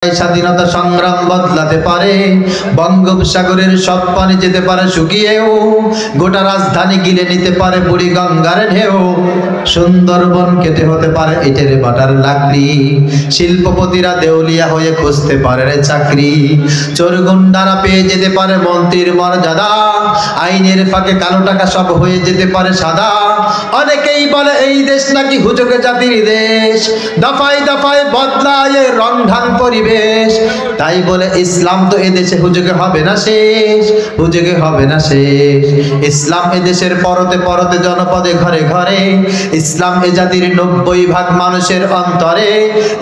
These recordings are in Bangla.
স্বাধীনতা সংগ্রাম বদলাতে পারে, বঙ্গোপসাগরের সব পানি যেতে পারে শুকিয়েও, গোটা রাজধানী গিলে নিতে পারে বুড়ি গঙ্গার ঢেউ, সুন্দরবন কেটে হতে পারে ইটের বাটার লাকড়ি, শিল্পপতিরা দেউলিয়া হয়ে খুঁজতে পারে চাকরি, চোর গুন্ডারা পেয়ে যেতে পারে মন্ত্রীর মর্যাদা, আইনের ফাঁকে কালো টাকা সব হয়ে যেতে পারে সাদা। অনেকেই বলে এই দেশ নাকি হুজুগে জাতির দেশ, দফায় দফায় বদলায় রং ঢং পরিবেশ, তাই বলে ইসলাম তো এদেশে হুজুগে হবে না শেষ, হুজুগে হবে না শেষ। ইসলাম এদেশের পরতে পরতে জনপদে ঘরে ঘরে, ইসলাম এ জাতির 90% মানুষের অন্তরে,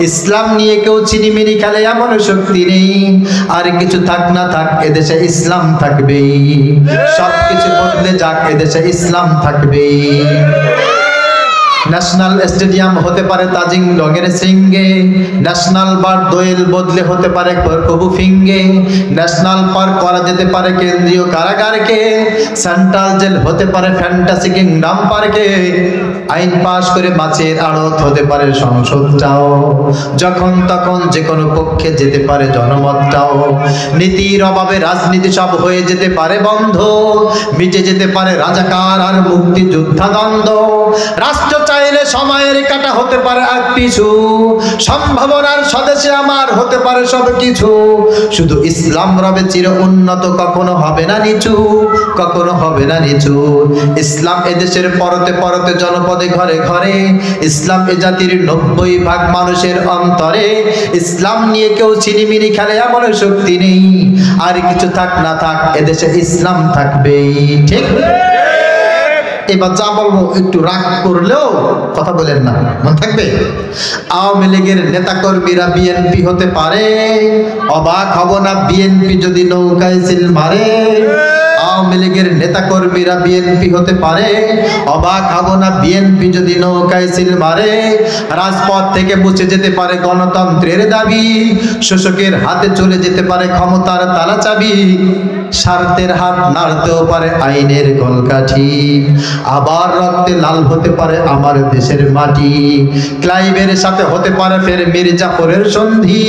ইসলাম নিয়ে কেউ চিনিমিনি খেলে এমন শক্তি নেই, আর কিছু থাক না থাক এদেশে ইসলাম থাকবেই, সবকিছু বদলে যাক এদেশে ইসলাম থাকবেই। ন্যাশনাল স্টেডিয়াম হতে পারে তাজিং লগের সিঙ্গে, ন্যাশনাল বার দোয়েল বদলে হতে পারে কবু ফিঙ্গে, ন্যাশনাল পার্ক করা যেতে পারে কেন্দ্রীয় কারাগারকে, সেন্ট্রাল জেল হতে পারে ফ্যান্টাসি কিংডম পার্কে, আইন পাশ করে মাছের আড়ত হতে পারে সংসদটাও, যখন তখন যে কোনো পক্ষে যেতে পারে জনমতটাও, নীতির অভাবে রাজনীতি সব হয়ে যেতে পারে বন্ধ, মিটে যেতে পারে রাজাকার আর মুক্তিযোদ্ধা দ্বন্দ্ব, রাষ্ট্র চাইলে সময়ের কাটা হতে পারে এক পিছু, সম্ভাবনার স্বদেশে আমার হতে পারে সব কিছু, শুধু ইসলাম রবে চির উন্নত, কখনো হবে না নিচু, কখনো হবে না নিচু। ইসলাম এদেশের পরতে পরতে জনপদে ঘরে ঘরে, ইসলাম এ জাতির 90% মানুষের অন্তরে, ইসলাম নিয়ে কেউ চিনিমিনি খেলে এমন শক্তি নেই, আর কিছু থাক না থাক এদেশে ইসলাম থাকবেই। ঠিক? এবার যা বলবো একটু রাগ করলেও কথা বলেন না, মনে থাকবে। আওয়ামী লীগের নেতাকর্মীরা বিএনপি হতে পারে, অবাক হব না বিএনপি যদি নৌকায় সিল মারে। আওয়ামী লীগের নেতাকর্মীরা বিএনপি হতে পারে, অবাক হব না বিএনপি যদি নৌকায় সিল মারে। রাজপথ থেকে মুছে যেতে পারে গণতন্ত্রের দাবি, শোষকের হাতে চলে যেতে পারে ক্ষমতার তালা চাবি, স্বার্থের হাত নাড়তেও পারে আইনের কলকাঠি, আবার রক্তে লাল হতে পারে আমার দেশের মাটি। ক্লাইভের সাথে হতে পারে ফের মির্জাফরের সন্ধি,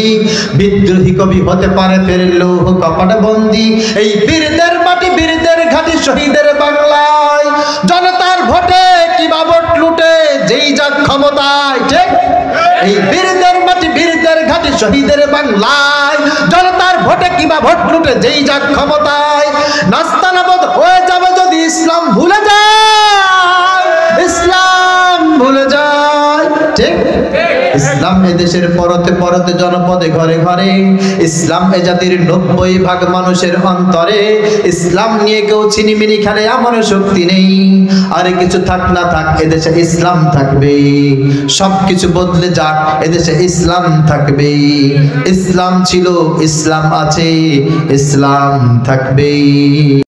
বিদ্রোহী কবি হতে পারে ফের লৌহ কপাট বন্দি। এই বীরদের মাটি বীরদের ঘাটি শহীদের বাংলায়, জনতার ভোটে কিবা ভোট লুটে যেই যাক ক্ষমতায়। ঠিক? এই বীরদের মাটি বীরদের ঘাটি শহীদের বাংলায়, জনতার ভোটে কিবা ভোট লুটে যেই যাক ক্ষমতায়। নাস্তানাবদ হয়ে যাবে যদি ইসলাম ভুলে যায়, ইসলাম ভুলে যায়। ঠিক? ইসলাম এদেশের পরতে পরতে জনপদে ঘরে ঘরে, ইসলাম এ জাতির 90% মানুষের অন্তরে, ইসলাম নিয়ে কেউ চিনিমিনি খেলে এমন শক্তি নেই, আর কিছু থাক না থাক এদেশে ইসলাম থাকবে, সবকিছু বদলে যাক এদেশে ইসলাম থাকবে। ইসলাম ছিল, ইসলাম আছে, ইসলাম থাকবে।